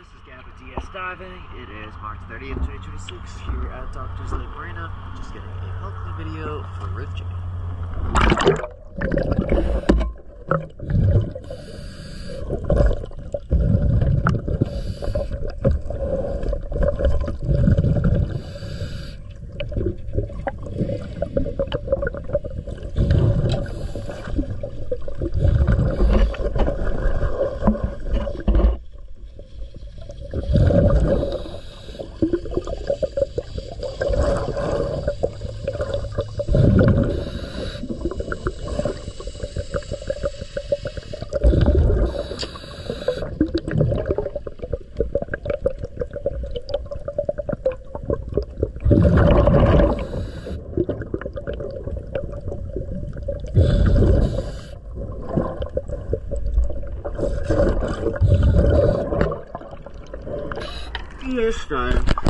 this is Gab with DS Diving. It is March 30th, 2026 here at Doctor's Lake Marina. Just getting a hull clean video for Ruth J. Yes, time.